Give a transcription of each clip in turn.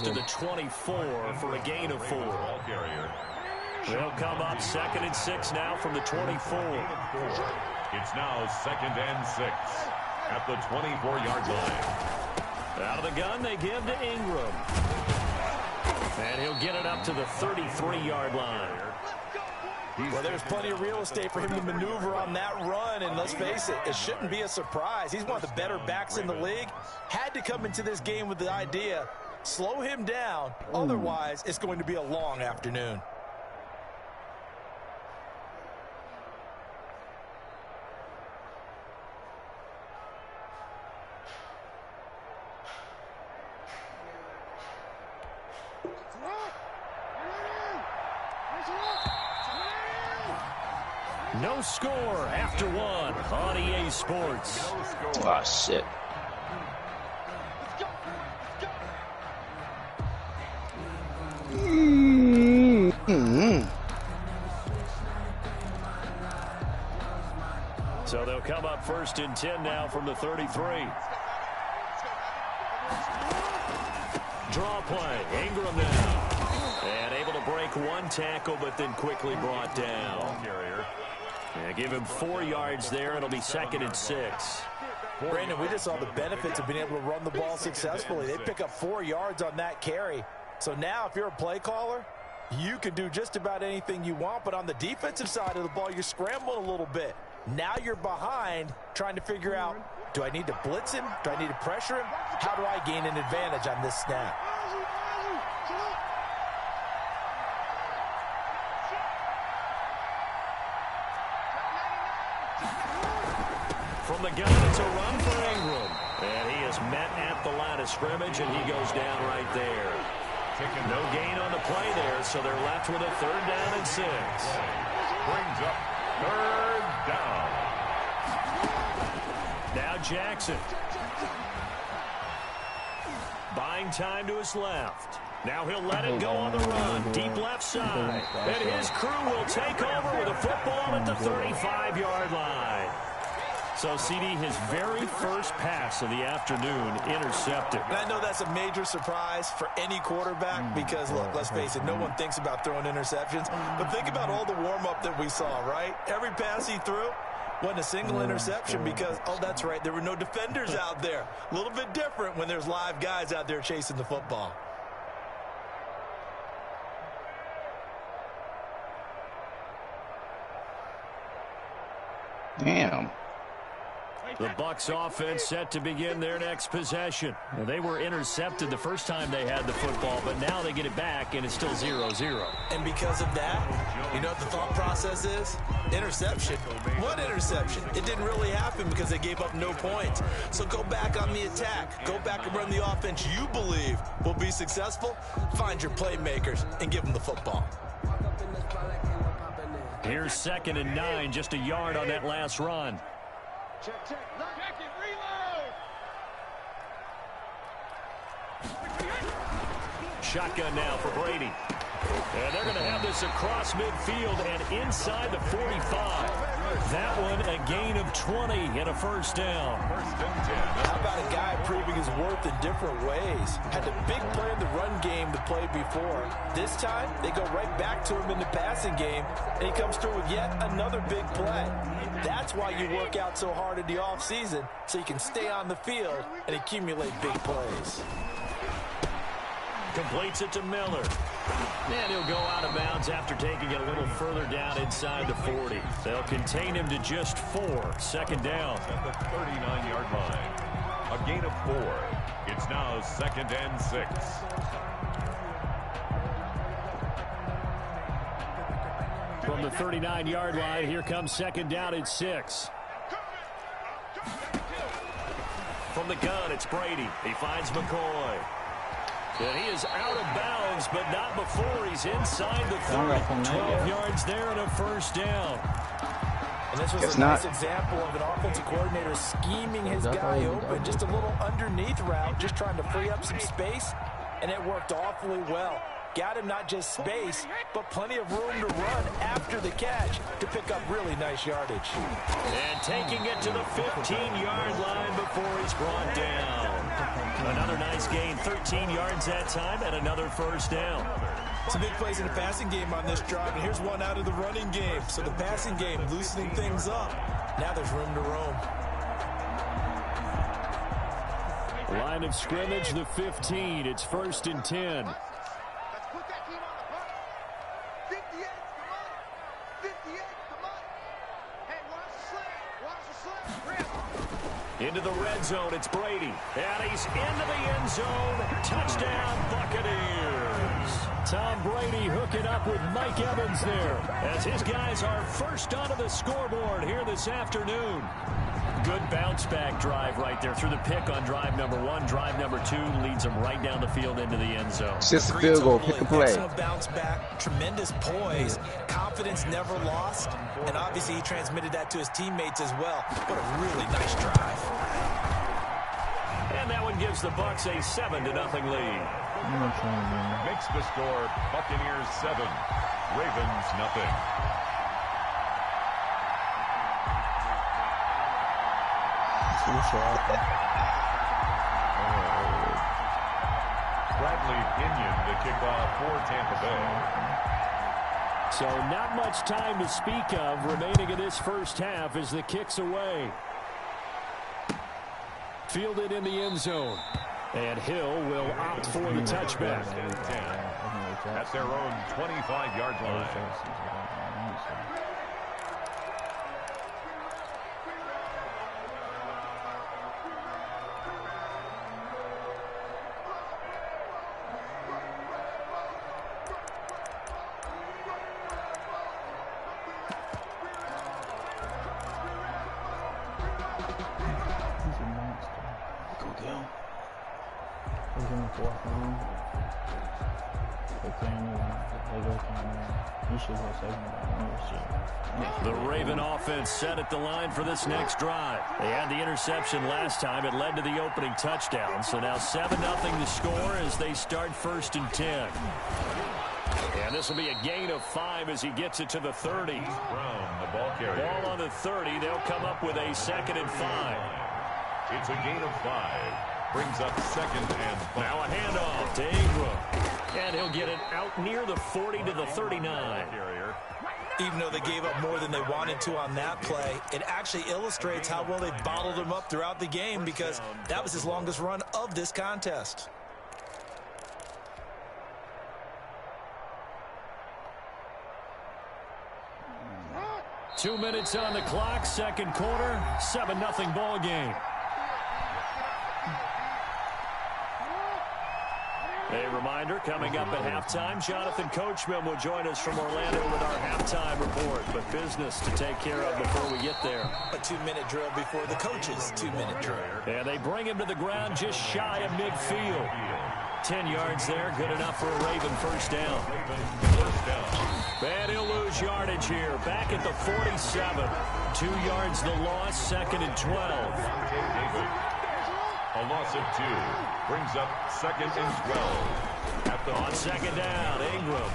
gets to the 24 for a gain of 4. They'll come up 2nd and 6 now from the 24. It's now 2nd and 6 at the 24-yard line. Out of the gun, they give to Ingram. And he'll get it up to the 33-yard line. Well, there's plenty of real estate for him to maneuver on that run, and let's face it, it shouldn't be a surprise. He's one of the better backs in the league. Had to come into this game with the idea, slow him down, otherwise it's going to be a long afternoon. No score after 1 on EA Sports. Oh, shit. So they'll come up 1st and 10 now from the 33. Draw play. Ingram now. And able to break 1 tackle, but then quickly brought down. And give him 4 yards there. It'll be 2nd and 6. Brandon, we just saw the benefits of being able to run the ball successfully. They pick up 4 yards on that carry. So now if you're a play caller, you can do just about anything you want. But on the defensive side of the ball, you're scrambling a little bit. Now you're behind trying to figure out, do I need to blitz him? Do I need to pressure him? How do I gain an advantage on this snap? From the gun, it's a run for Ingram. And he is met at the line of scrimmage, and he goes down right there. No gain on the play there, so they're left with a 3rd down and 6. Brings up 3rd down. Now Jackson. Buying time to his left. Now he'll let it go on the run. Deep left side. And his crew will take over with a football at the 35-yard line. So, CD, his very first pass of the afternoon intercepted. And I know that's a major surprise for any quarterback because, look, let's face it, no one thinks about throwing interceptions. But think about all the warm-up that we saw, right? Every pass he threw wasn't a single interception because, oh, that's right, there were no defenders out there. A little bit different when there's live guys out there chasing the football. Damn. The Bucs offense set to begin their next possession. Well, they were intercepted the first time they had the football, but now they get it back, and it's still 0-0. And because of that, you know what the thought process is? Interception. What interception? It didn't really happen because they gave up no points. So go back on the attack. Go back and run the offense you believe will be successful. Find your playmakers and give them the football. Here's 2nd and 9, just a yard on that last run. Check, and reload. Shotgun now for Brady. And they're going to have this across midfield and inside the 45. That one a gain of 20 and a 1st down. How about a guy proving his worth in different ways? Had a big play in the run game to play before. This time, they go right back to him in the passing game, and he comes through with yet another big play. That's why you work out so hard in the offseason, so you can stay on the field and accumulate big plays. Completes it to Miller. And he'll go out of bounds after taking it a little further down inside the 40. They'll contain him to just 4. 2nd down. At the 39-yard line. A gain of 4. It's now 2nd and 6. From the 39-yard line, here comes 2nd down and 6. From the gun, it's Brady. He finds McCoy. And he is out of bounds, but not before he's inside the 30. 12 yards there and a 1st down. And this was a nice example of an offensive coordinator scheming his guy open. Just a little underneath route, just trying to free up some space, and it worked awfully well. Got him not just space, but plenty of room to run after the catch to pick up really nice yardage. And taking it to the 15-yard line before he's brought down. Another nice gain, 13 yards that time, and another first down. Some big plays in the passing game on this drive, and here's one out of the running game. So the passing game loosening things up. Now there's room to roam. Line of scrimmage, the 15. It's 1st and 10. Let's put that team on the button. 58, come on. 58, come on. Hey, watch the slant. Watch the slant. Into the red zone, it's Brady. And he's into the end zone. Touchdown, Buccaneers. Tom Brady hooking up with Mike Evans there as his guys are first onto the scoreboard here this afternoon. Good bounce-back drive right there through the pick on drive number 1. Drive number 2 leads them right down the field into the end zone. It's just a field goal, pick a play. Excellent bounce back, tremendous poise, confidence never lost, and obviously he transmitted that to his teammates as well. What a really nice drive. And that one gives the Bucs a 7-0 lead. Makes the score Buccaneers 7, Ravens nothing. Bradley Pinion to kick off for Tampa Bay. So not much time to speak of remaining in this first half as the kick's away. Fielded in the end zone. And Hill will opt for the touchback. At their own 25-yard line. The Raven offense set at the line for this next drive. They had the interception last time. It led to the opening touchdown. So now 7-0 the score as they start 1st and 10. And this will be a gain of 5 as he gets it to the 30. Brown, the ball carrier. Ball on the 30. They'll come up with a 2nd and 5. It's a gain of 5. Brings up 2nd and 5. Now a handoff to Ingram. And he'll get it out near the 40 to the 39. Even though they gave up more than they wanted to on that play, it actually illustrates how well they bottled him up throughout the game because that was his longest run of this contest. Two minutes on the clock, second quarter, 7-0 ball game. A reminder, coming up at halftime, Jonathan Coachman will join us from Orlando with our halftime report. But business to take care of before we get there. A 2-minute drill before the coach's 2-minute drill. And they bring him to the ground just shy of midfield. 10 yards there, good enough for a Raven first down. And he'll lose yardage here, back at the 47. 2 yards the loss, 2nd and 12. A loss of 2 brings up 2nd and 12. On 2nd down, Ingram.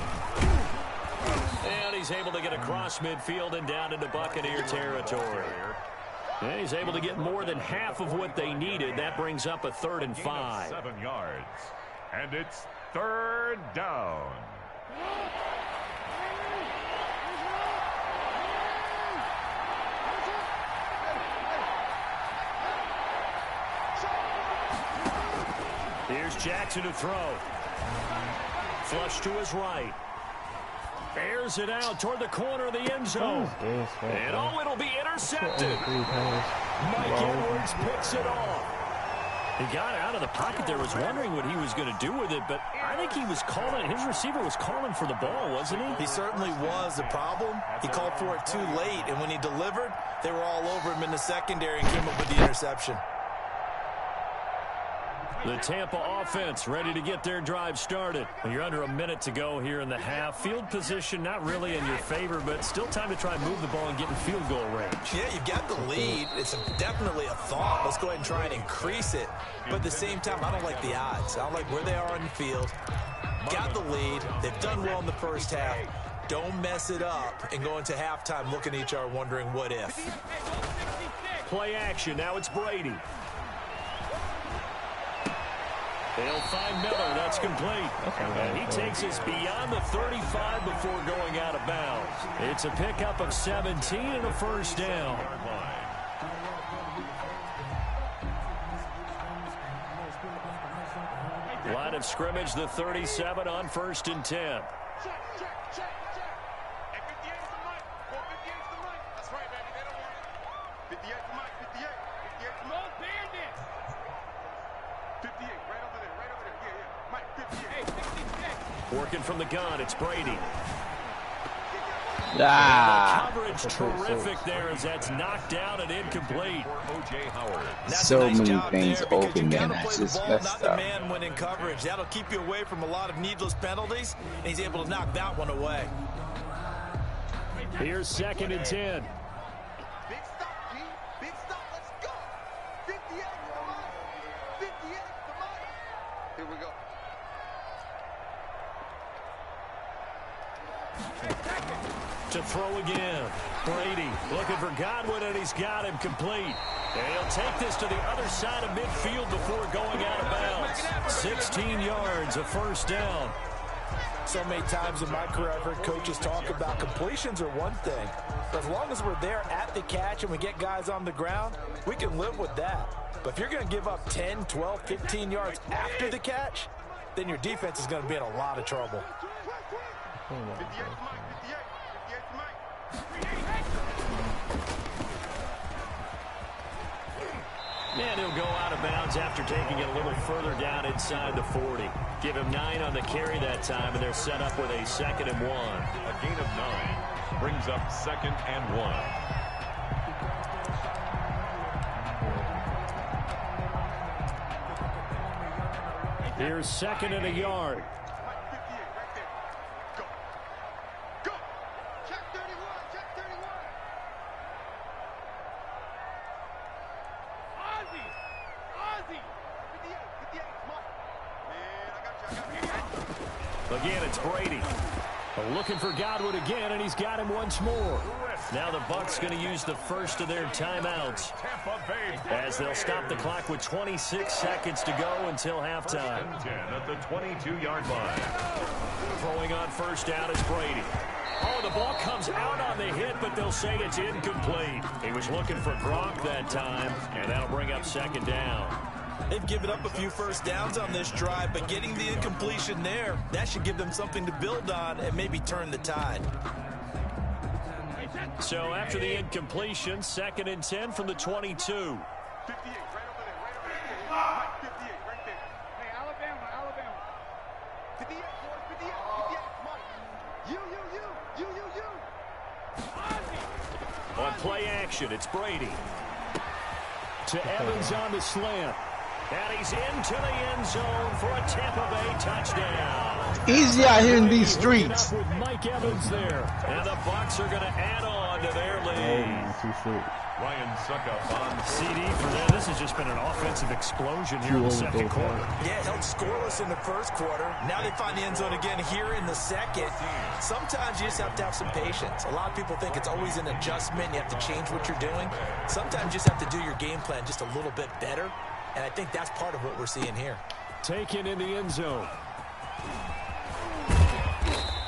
And he's able to get across midfield and down into Buccaneer territory. And he's able to get more than half of what they needed. That brings up a 3rd and 5. 7 yards. And it's 3rd down. Here's Jackson to throw. Flush to his right. Airs it out toward the corner of the end zone. And it'll be intercepted. Mike Edwards picks it off. He got out of the pocket there, was wondering what he was going to do with it, but I think he was calling, his receiver was calling for the ball, wasn't he? He certainly was. The problem, he called for it too late, and when he delivered, they were all over him in the secondary and came up with the interception. The Tampa offense ready to get their drive started. You're under a minute to go here in the half. Field position not really in your favor, but still time to try and move the ball and get in field goal range. Yeah, you've got the lead. It's definitely a thought. Let's go ahead and try and increase it. But at the same time, I don't like the odds. I don't like where they are on the field. Got the lead. They've done well in the first half. Don't mess it up and go into halftime looking at each other wondering what if. Play action. Now it's Brady. They'll find Miller. That's complete. And he takes us beyond the 35 before going out of bounds. It's a pickup of 17 and a first down. Line of scrimmage, the 37 on 1st and 10. Check. Hey, 58 is the mic. 58 is the mic. That's right, baby. They don't want it. 58 is the mic. 58. 58 is the mic. Bandit. 58, right over there. Yeah. Mike, 58. Hey, 66. Working from the gun, it's Brady. Ah. The coverage terrific there as that's knocked down and incomplete. So many things open, man. That's just messed not the up. man when in coverage. That'll keep you away from a lot of needless penalties, and he's able to knock that one away. Here's 2nd and 10. Big stop, G. Big stop. Let's go. 58 is the mic. 58 is the mic. Here we go. To throw again. Brady looking for Godwin, and he's got him complete. And he'll take this to the other side of midfield before going out of bounds. 16 yards, a first down. So many times in my career, I've heard coaches talk about completions are one thing. But as long as we're there at the catch and we get guys on the ground, we can live with that. But if you're going to give up 10, 12, 15 yards after the catch, then your defense is going to be in a lot of trouble. 58 is the mic. 58 is the mic. And he'll go out of bounds after taking it a little further down inside the 40. Give him 9 on the carry that time, and they're set up with a 2nd and 1. A gain of 9 brings up 2nd and 1. Here's 2nd and a yard. Mike, 58 right there. Go. Check 31. Check 31. Ozzy. 58. Mike. Man, I got you. Again, it's Brady. Looking for Godwin again, and he's got him once more. Now the Bucs going to use the first of their timeouts as they'll stop the clock with 26 seconds to go until halftime. 10 at the 22-yard line. Throwing on first down is Brady. Oh, the ball comes out on the hit, but they'll say it's incomplete. He was looking for Gronk that time, and that'll bring up 2nd down. They've given up a few first downs on this drive, but getting the incompletion there, that should give them something to build on and maybe turn the tide. So after the incompletion, 2nd and 10 from the 22. 58 right over there. Mike, 58 right there. Hey, Alabama. 58, boys. 58. Mike. You. On play action, it's Brady. To Evans on the slant. And he's into the end zone for a Tampa Bay touchdown. Easy out here in these streets. With Mike Evans there. And the Bucs are going to add on to their lead. Ryan Suckup on CD for them. This has just been an offensive explosion here in the 2nd quarter. Yeah, held scoreless in the 1st quarter. Now they find the end zone again here in the 2nd. Sometimes you just have to have some patience. A lot of people think it's always an adjustment. You have to change what you're doing. Sometimes you just have to do your game plan just a little bit better. And I think that's part of what we're seeing here. Taken in the end zone.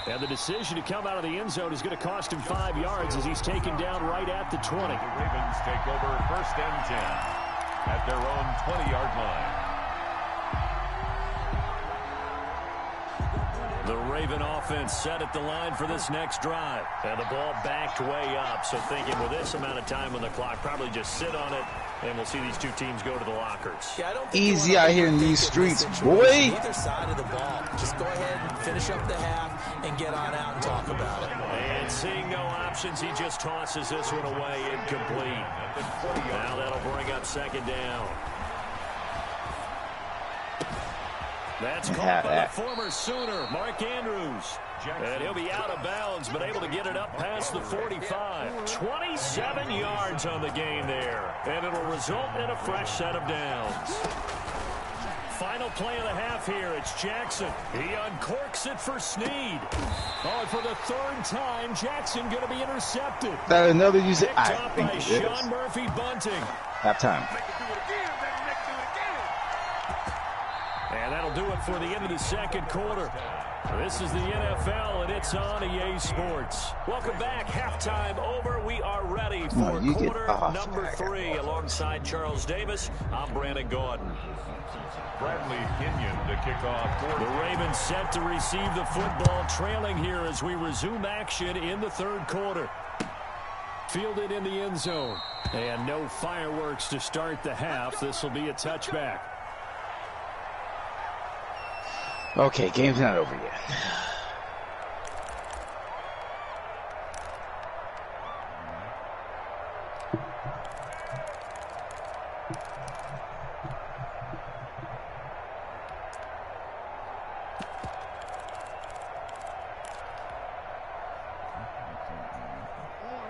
And the decision to come out of the end zone is going to cost him 5 yards as he's taken down right at the 20. The Ravens take over 1st and 10 at their own 20-yard line. The Raven offense set at the line for this next drive. And the ball backed way up. So thinking with this amount of time on the clock, probably just sit on it, and we'll see these two teams go to the lockers. Yeah, I don't think Easy out here in these streets, boy. Either side of the ball. Just go ahead and finish up the half and get on out and talk about it. And seeing no options, he just tosses this one away, incomplete. Now that'll bring up 2nd down. That's caught by the former Sooner, Mark Andrews. And he'll be out of bounds, but able to get it up past the 45. 27 yards on the gain there. And it'll result in a fresh set of downs. Final play of the half here. It's Jackson. He uncorks it for Snead. Oh, and for the 3rd time, Jackson going to be intercepted. That another user. Picked I up think by it is. Sean Murphy Bunting. Halftime. Make it do it again, baby. Make it do it again. And that'll That'll do it for the end of the second quarter. This is the NFL, and it's on EA Sports. Welcome back. Halftime over. We are ready for quarter number 3. Alongside Charles Davis, I'm Brandon Gordon. Bradley Kenyon to kick off. The Ravens set to receive the football, trailing here as we resume action in the third quarter. Fielded in the end zone. And no fireworks to start the half. This will be a touchback. Okay, game's not over yet.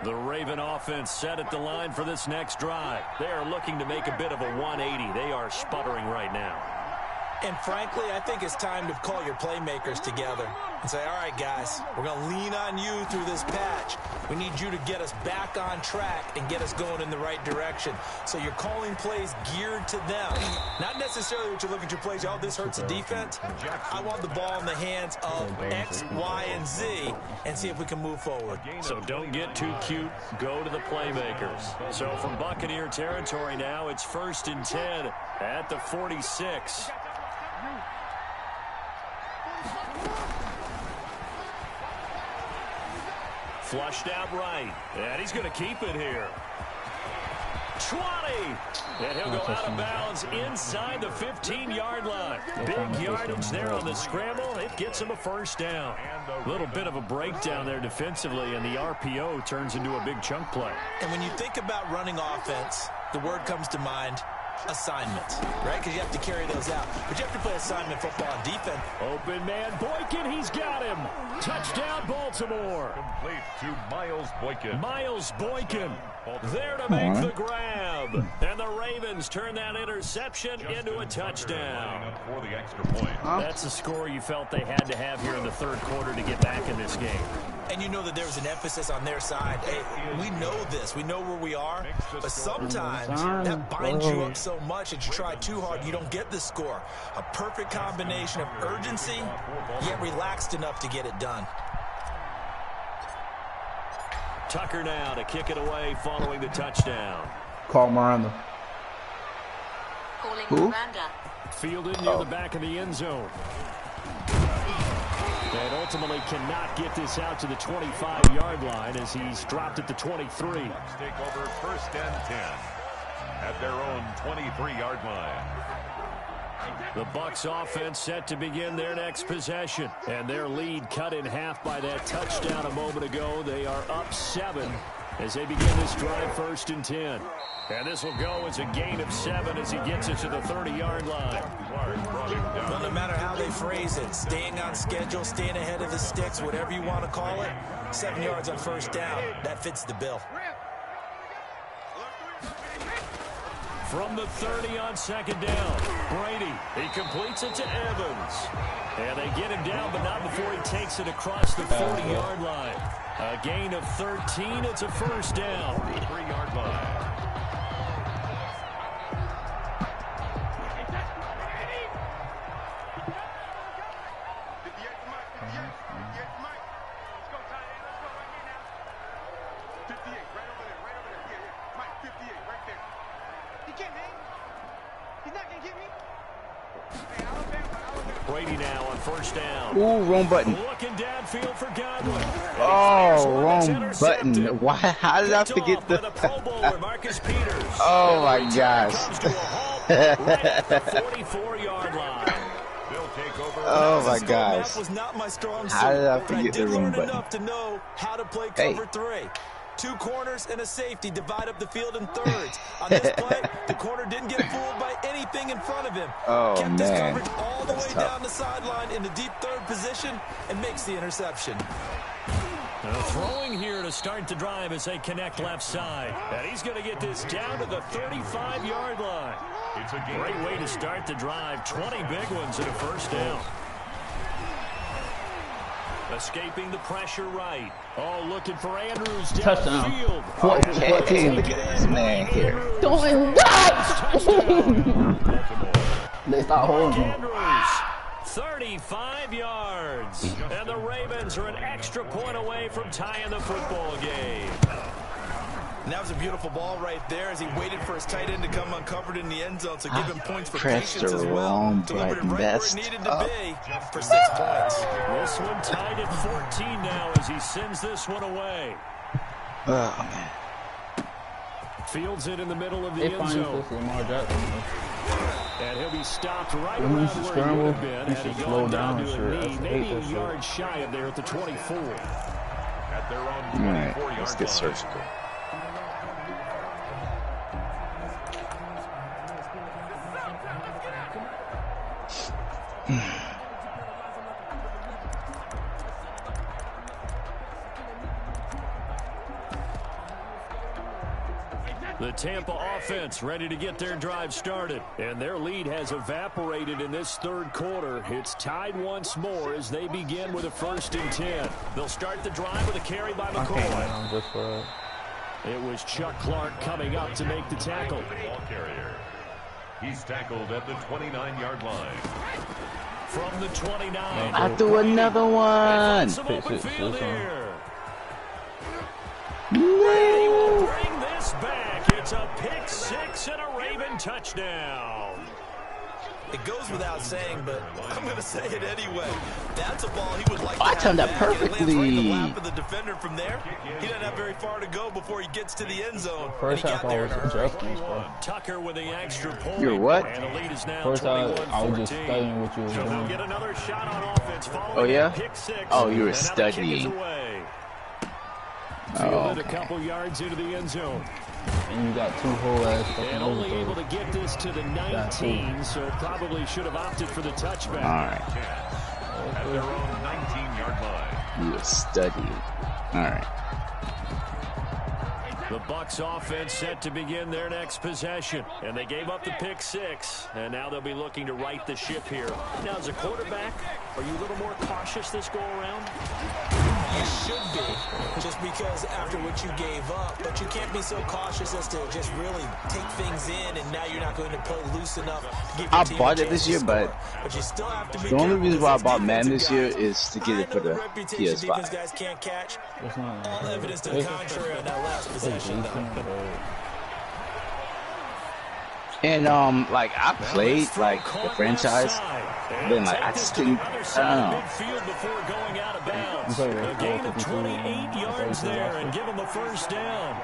The Raven offense set at the line for this next drive. They are looking to make a bit of a 180. They are sputtering right now. And frankly, I think it's time to call your playmakers together and say, all right, guys, we're going to lean on you through this patch. We need you to get us back on track and get us going in the right direction. So you're calling plays geared to them. Not necessarily what you look at your plays, oh, this hurts the defense. I want the ball in the hands of X, Y, and Z and see if we can move forward. So don't get too cute. Go to the playmakers. So from Buccaneer territory now, it's 1st and 10 at the 46. Flushed out right. And he's going to keep it here. 20. And he'll go out of bounds inside the 15-yard line. Big yardage there on the scramble. It gets him a first down. A little bit of a breakdown there defensively, and the RPO turns into a big chunk play. And when you think about running offense, the word comes to mind, assignment, right? Because you have to carry those out. But you have to play assignment football on defense. Open man, Boykin, he's got him. Touchdown, Baltimore. Complete to Miles Boykin. Miles Boykin there to make the grab. And the Ravens turn that interception into a touchdown. For the extra point. That's the score you felt they had to have here in the third quarter to get back in this game. And you know that there was an emphasis on their side. Hey, we know this. We know where we are. But sometimes that binds you up so much that you try too hard, you don't get the score. A perfect combination of urgency, yet relaxed enough to get it done. Tucker now to kick it away following the touchdown. Call Miranda. Calling Who? Miranda. Fielded near the back of the end zone. And ultimately cannot get this out to the 25-yard line as he's dropped at the 23. Bucks take over 1st and 10 at their own 23-yard line. The Bucks offense set to begin their next possession. And their lead cut in half by that touchdown a moment ago. They are up 7 as they begin this drive 1st and 10. And this will go as a gain of 7 as he gets it to the 30-yard line. Well, no matter how they phrase it, staying on schedule, staying ahead of the sticks, whatever you want to call it, 7 yards on 1st down, that fits the bill. From the 30 on 2nd down, Brady, he completes it to Evans. And they get him down, but not before he takes it across the 40-yard line. A gain of 13, it's a 1st down. 3-yard line. Brady now on 1st down. Ooh, wrong button. Looking downfield for Godwin. Oh, wrong button. Why? How did I forget the? Oh my gosh. Oh my gosh. Was not my strong suit, How did I but forget the did wrong learn button? enough to know how to play cover 3. 2 corners and a safety divide up the field in thirds. On this play, the corner didn't get fooled by anything in front of him. Oh, Kept his man. coverage all the That's way tough. down the sideline in the deep third position and makes the interception. Throwing here to start the drive as they connect left side. And he's going to get this down to the 35-yard line. It's a Great way to start the drive. 20 big ones and a 1st down. Escaping the pressure right. Oh, looking for Andrews Touchdown. downfield. 14. Look at this man here. Doing that. They start holding him. Andrews 35 yards. And the Ravens are an extra point away from tying the football game. And that was a beautiful ball right there as he waited for his tight end to come uncovered in the end zone. So give him points for patience as well. Delivered it right where it needed to be for 6 points. This one tied at 14 now as he sends this one away. Oh, man. Fields it in the middle of the end zone. And he'll be stopped right around where he would have been had he gone down to a knee, maybe a yard shy of there at the 24. At their own 24 All right, let's get surgical. The Tampa offense ready to get their drive started. And their lead has evaporated in this third quarter. It's tied once more as they begin with a 1st and 10. They'll start the drive with a carry by McCoy. It was Chuck Clark coming up to make the tackle. Ball carrier. He's tackled at the 29-yard line. From the 29. I threw another one. Some open field here. No. Bring this back. It's a pick 6 and a Raven touchdown. It goes without saying, but I'm going to say it anyway. That's a ball he would like to I have turned that back. perfectly. It lands right in the lap of the defender from there. He doesn't have very far to go before he gets to the end zone. First half, I was adjusting. Tucker with the extra point. You're what? And the lead is now First half, I was 21-14. just studying what you were So they'll doing. get another shot on offense following Oh, yeah? pick 6. Oh, you were And now the kick is studying. away. Oh, Fielded a okay. couple yards into the end zone. And you got 2 whole ass fucking And only able to overthrows. get this to the 19, so probably should have opted for the touchback. All right. At their own 19-yard line. You were studying. All right. The Bucs offense set to begin their next possession. And they gave up the pick 6. And now they'll be looking to right the ship here. Now, as a quarterback, are you a little more cautious this go-around? You should be, just because after what you gave up. But you can't be so cautious as to just really take things in, and now you're not going to play loose enough to give your I team bought a it this chance to year, score. But you still have to be The only careful reason why I because bought these Madden this year defensive is to get it for guys, I know the reputation defense PS5. guys can't catch. It's not All evidence to the contrary on that last possession, though. And like I played like the franchise, then like I just didn't. I don't know. Before going out of bounds. You play A gain of 28 yards there and give them a 1st down.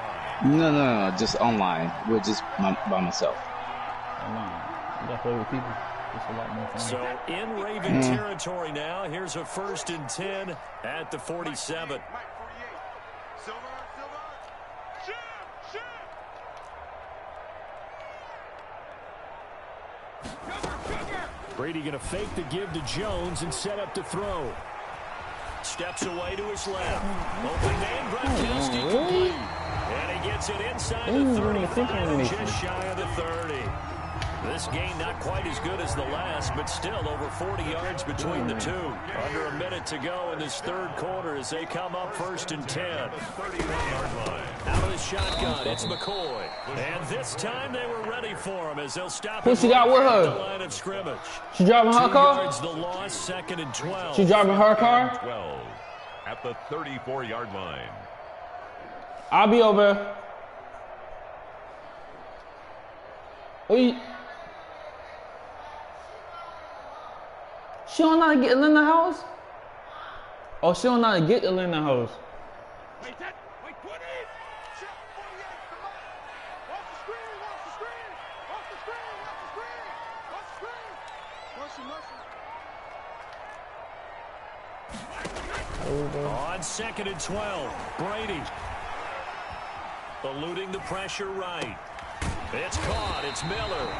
No, just online with just by myself. You got to play with people. It's a lot more fun. So in Raven territory now, here's a 1st and 10 at the 47. Mike 48. Silver. Shoot. Brady going to fake the give to Jones and set up to throw. Steps away to his left. Open man, Gronkowski complete. And he gets it inside the 35, just shy of the 30. This game not quite as good as the last, but still over 40 yards between the two. Under a minute to go in this third quarter as they come up 1st and 10. Out of the shotgun, it's McCoy. And this time they were ready for him as they'll stop Who she got with her? the line of scrimmage. She driving her 2 car? yards the loss, 2nd and 12. She driving her car? 12 at the 34-yard line. I'll be over. She don't know how to get in the house? Oh, she don't know how to get in the house. Wait, 20. Shot 48. Come on. Watch the screen. On 2nd and 12, Brady. Eluding the pressure right. It's caught. It's Miller.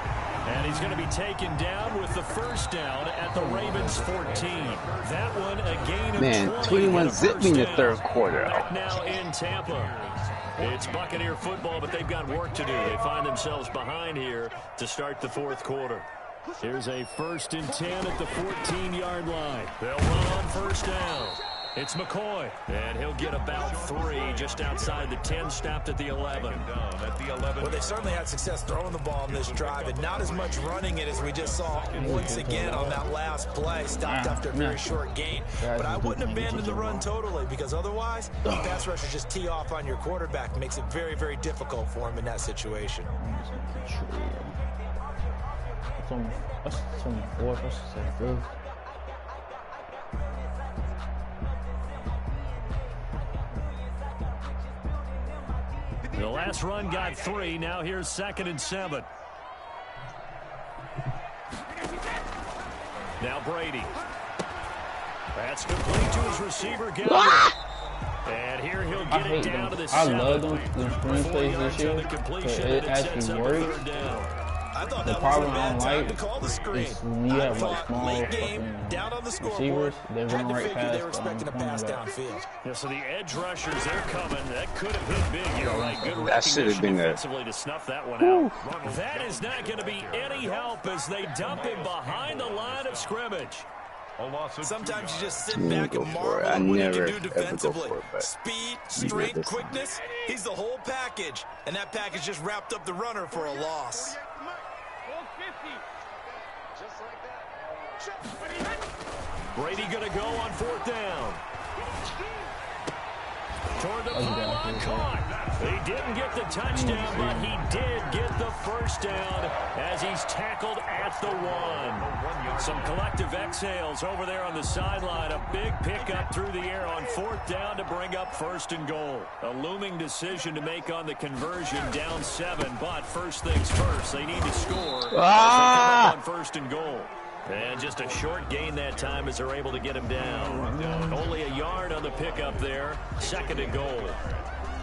And he's going to be taken down with the 1st down at the Ravens 14. That one a gain of 20. 21 zipped me in the third quarter. Back now in Tampa. It's Buccaneer football, but they've got work to do. They find themselves behind here to start the 4th quarter. Here's a 1st and 10 at the 14-yard line. They'll run on 1st down. It's McCoy, and he'll get about 3 just outside the 10, stopped at the 11. At the 11. Well, they certainly had success throwing the ball in this drive, and not as much running it as we just saw once again on that last play. Stopped after a very short gain. But I wouldn't abandon the run totally, because otherwise, the pass rushers just tee off on your quarterback. Makes it very, very difficult for him in that situation. What's some fourth? What's the fifth? The last run got 3. Now here's 2nd and 7. Now Brady. That's complete to his receiver, Gallagher. And here he'll get it down to the 7. I love them screenplays this year. It actually works. I thought The that problem was a I bad don't time like to call the screen. is when you have like small late game, down on the scoreboard, receivers, they're had running to right figure past they were expecting a pass cornerback. downfield. Yeah, so the edge rushers, they're coming. That could have hit big. You're right. Good That should have recognition been defensively to snuff that one out. That is not going to be any help as they dump him behind the line of scrimmage. Sometimes you just sit I'm gonna back go and for marvel it. I at what he never, can do ever go defensively. for it, but Speed, maybe strength, this time. quickness. He's the whole package. And that package just wrapped up the runner for a loss. Brady going to go on 4th down. Toward the pylon, caught. He didn't get the touchdown, but he did get the first down as he's tackled at the 1. Some collective exhales over there on the sideline. A big pickup through the air on 4th down to bring up 1st and goal. A looming decision to make on the conversion, down 7. But first things first, they need to score as they come up on 1st and goal. And just a short gain that time as they're able to get him down. Only a yard on the pickup there. 2nd and goal.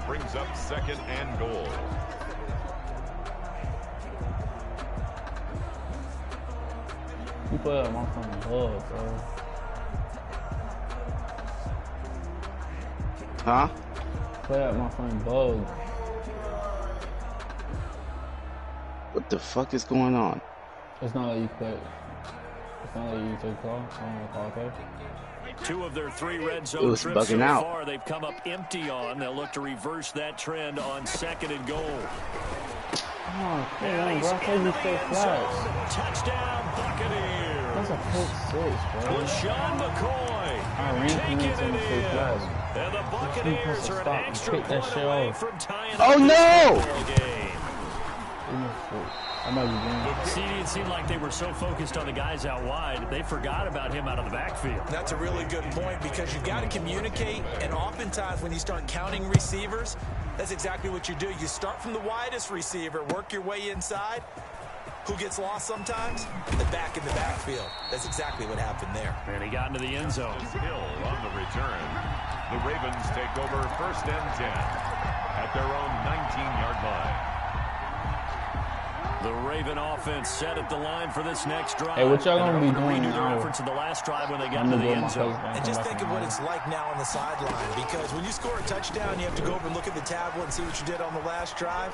Brings up 2nd and goal. You play out my phone bug, bro. Huh? Play out my phone bug. What the fuck is going on? It's not like you quit. It's not like you take a call. I don't want to call okay. 2 of their 3 red zone was trips so bugging out. far they've come up empty on. They'll look to reverse that trend on 2nd and goal. Oh, come on, bro. I told you to stay flat. Touchdown, Buccaneers. That's a pick 6, bro. LaShawn McCoy I ran taking minutes it on the in. stay flat. And the Buccaneers are an Stop and extra pick that point shit away off. from tying Oh, up this no! football game. I might be doing See, it seemed like they were so focused on the guys out wide, they forgot about him out of the backfield. That's a really good point because you've got to communicate, and oftentimes when you start counting receivers, that's exactly what you do. You start from the widest receiver, work your way inside. Who gets lost sometimes? The back in the backfield. That's exactly what happened there. And he got into the end zone. Hill on the return. The Ravens take over 1st and 10 at their own 19-yard line. The Raven offense set at the line for this next drive. Hey, what y'all gonna be doing redo the now? reference of the last drive when they got I'm to gonna the go with end my zone. cousin. And just think of what it's like now on the sideline, because when you score a touchdown, you have to go over and look at the tablet and see what you did on the last drive.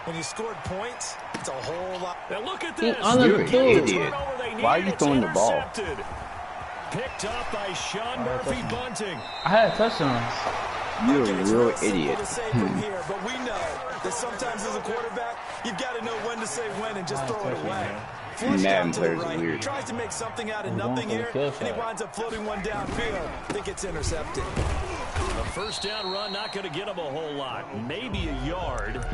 When you scored points, it's a whole lot. Now look at He this. under the You're an two. idiot. Why are you throwing the ball? Intercepted. Picked up by Sean Murphy Bunting. I had a touchdown. You're a It's real real simple idiot. to say from here, but we know that sometimes as a quarterback, you've got to know when to say when and just throw it away. Flushed Madden out to the players are right, weird. tries to make something out of I'm going nothing for the here, kill and he shot. winds up floating one downfield. I think it's intercepted. A first down run, not going to get him a whole lot. Maybe a yard.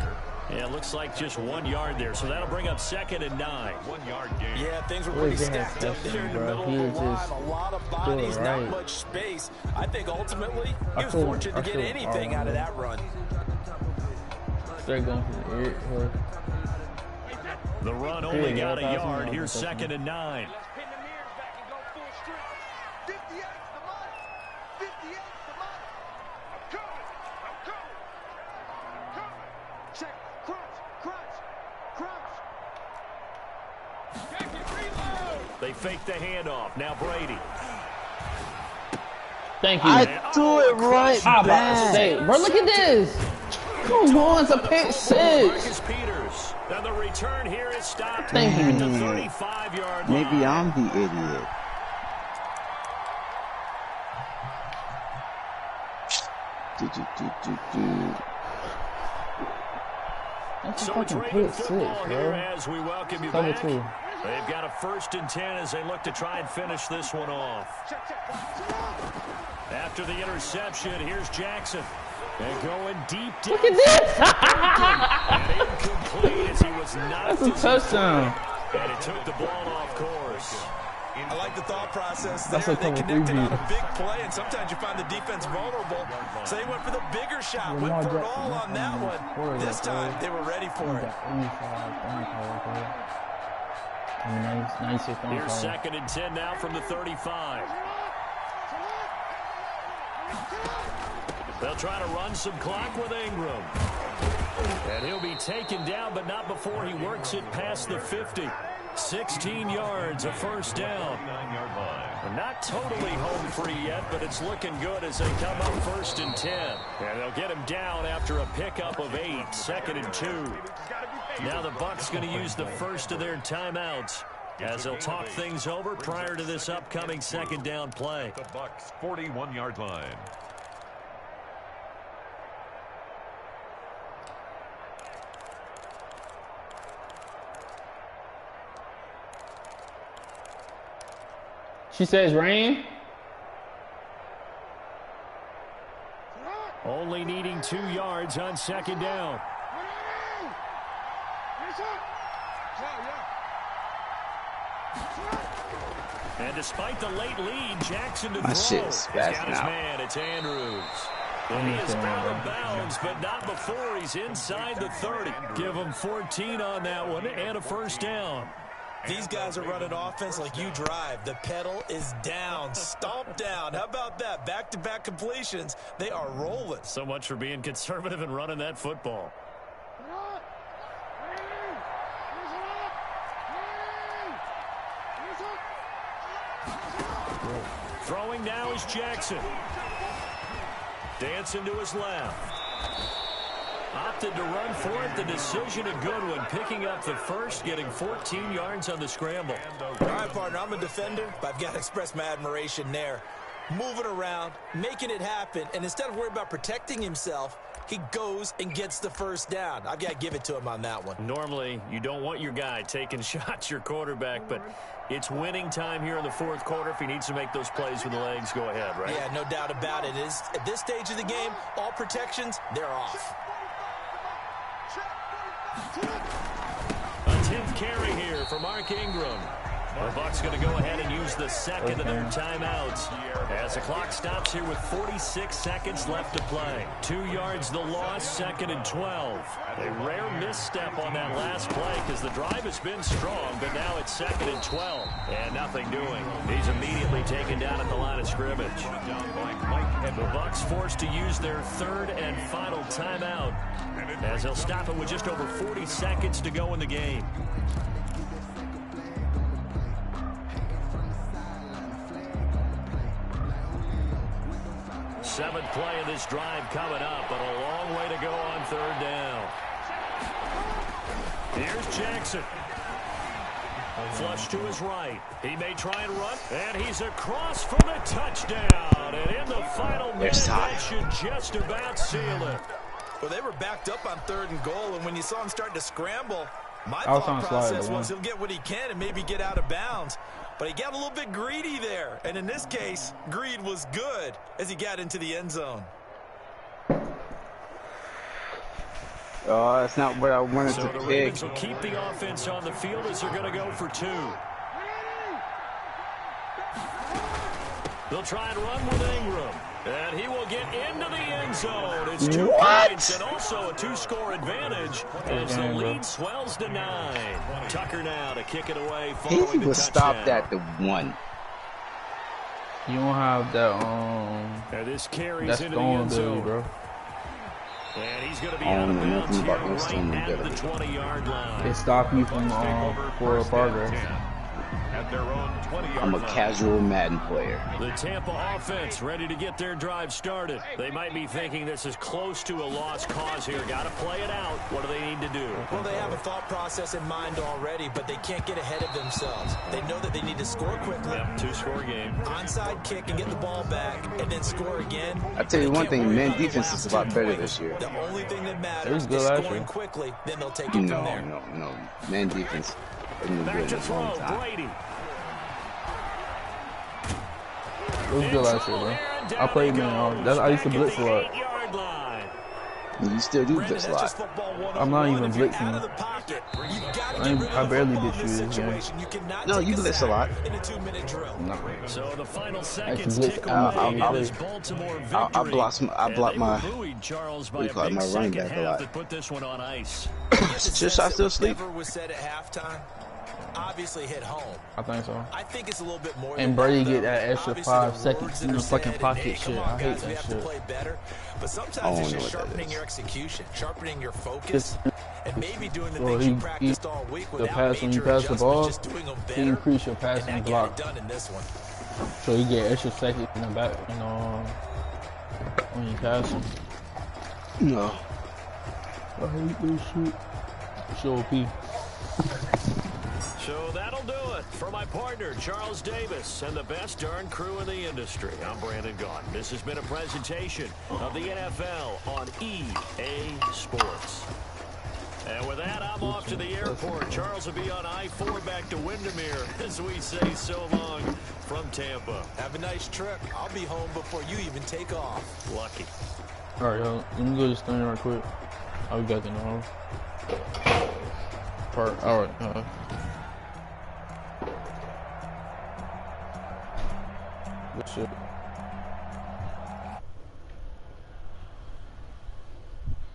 Yeah, it looks like just 1 yard there. So that'll bring up 2nd and 9. 1 yard gain. Yeah, things were Where's pretty that stacked up there in the bro? middle He of was the line. just A lot of doing bodies, it not right. much space. I think ultimately he was feel- fortunate to I get feel anything out of that run. Straight going for the ear. Or, The run only Yeah, got a yeah, yard. that's Here's enough. 2nd and 9. Pin the mirrors back and go full strength. 58 the money. 58 the money. I'm coming. I'm coming. I'm coming. Check. Crunch. Crunch. Crunch. Check it. Reload. They fake the handoff. Now Brady. thank you. I threw it right I'm about to back. say, bro, look at this. Come on, it's a pick 6. Marcus Peters. Now the return here is stopped Thank at the you. 35-yard line. Maybe I'm the idiot. That's a So it's fucking Raven pick six, football here bro. as we welcome you Cover back. two. They've got a 1st and 10 as they look to try and finish this one off. After the interception, here's Jackson. And going deep down. Look at this! And incomplete as he was knocked. That's a touchdown. And it took the ball off course. I like the thought process there. That's a They couple connected on a previews. big play, and sometimes you find the defense vulnerable. So they went for the bigger shot, went for it all on that one. This time, they were ready for it. Here's 2nd and 10 now from the 35. They'll try to run some clock with Ingram. And he'll be taken down, but not before he works it past the 50. 16 yards, a 1st down. They're not totally home free yet, but it's looking good as they come up 1st and 10. And they'll get him down after a pickup of 8, 2nd and 2. Now the Bucs going to use the first of their timeouts as they'll talk things over prior to this upcoming 2nd down play. The Bucs 41-yard line. She says rain. Only needing 2 yards on 2nd down. And despite the late lead, Jackson to throw. Shit's He's got fast his now. man, it's Andrews. And he is out of bounds, but not before he's inside the 30. Give him 14 on that one and a 1st down. These guys are running offense like you drive. The pedal is down, stomp down. How about that? Back-to-back completions. They are rolling. So much for being conservative and running that football. Throwing now is Jackson. Dancing to his left. Opted to run for it. The decision a good one. Picking up the 1st, getting 14 yards on the scramble. All right, partner, I'm a defender, but I've got to express my admiration there. Moving around, making it happen, and instead of worrying about protecting himself, he goes and gets the 1st down. I've got to give it to him on that one. Normally, you don't want your guy taking shots, your quarterback, but it's winning time here in the 4th quarter. If he needs to make those plays with the legs, go ahead, right? Yeah, no doubt about it. At this stage of the game, all protections, they're off. A 10th carry here for Mark Ingram. The Bucs going to go ahead and use the 2nd of their timeouts as the clock stops here with 46 seconds left to play. 2 yards the loss, 2nd and 12. A rare misstep on that last play because the drive has been strong, but now it's 2nd and 12. And nothing doing. He's immediately taken down at the line of scrimmage. The Bucs forced to use their 3rd and final timeout as they'll stop it with just over 40 seconds to go in the game. 7th play of this drive coming up, but a long way to go on 3rd down. Here's Jackson. Flush to his right. He may try and run, and he's across for the touchdown. And in the final minute, that should just about seal it. Well, they were backed up on 3rd and goal, and when you saw him start to scramble, my thought process was he'll get what he can and maybe get out of bounds. But he got a little bit greedy there. And in this case, greed was good as he got into the end zone. Oh, that's not what I wanted to pick. The Ravens will keep the offense on the field as they're going to go for 2. They'll try and run with Ingram. And he will get into the end zone. It's 2 points and also a 2-score advantage as the lead swells to 9. Tucker now to kick it away. He was stopped at the 1. You don't have that. This carries that's into the end zone, bro. And he's going to be out of bounds here right at the 20-yard line. It stopped you from forward progress. at their own 20-yard I'm a line. casual Madden player. The Tampa offense ready to get their drive started. They might be thinking this is close to a lost cause here. Got to play it out. What do they need to do? Well, they have a thought process in mind already, but they can't get ahead of themselves. They know that they need to score quickly. Yep, two-score game. Onside kick and get the ball back and then score again. I tell you one thing, man, defense is a lot better this year. The only thing that matters good is last scoring year. quickly, then they'll take it from there. No. Man, defense isn't Back good to in a throw, long time. Brady. It was good last year, bro. I played man. I used to blitz a lot. 8-yard line. You still do this a lot. I'm not even If you're blitzing. out of the pocket, you've got to get rid of I the barely football blitz in this you this game. situation. You cannot No, take you blitz a lot. in a 2-minute drill. So the final I seconds blitz. tick away in this Baltimore victory. I block my, buoyed Charles what by do you call it, my running back a lot. that put this one on ice. Should I still sleep? Whatever was said at halftime obviously hit home. I think so. I think it's a little bit more. And than Brady that, get though. that extra Obviously, 5 the seconds words in that the are fucking said, pocket hey, shit. come on, I hate guys, we that have shit. to play better. But I sometimes don't it's know just what that sharpening is. your execution, sharpening your focus, and maybe doing the Well, things you he- practiced all week the without pass when you major pass the adjustments, ball, just doing them he better. increase your And passing that block. get it done in this one. So you get extra seconds in the back, when you pass him. No. I hate this shit. Show P. So that'll do it for my partner, Charles Davis, and the best darn crew in the industry. I'm Brandon Gaughan. This has been a presentation of the NFL on EA Sports. And with that, I'm off to the airport. Charles will be on I-4 back to Windermere, as we say so long from Tampa. Have a nice trip. I'll be home before you even take off. Lucky. Alright, yo. Let me go to this thing right quick. Oh, we got the know. Alright, Good shit.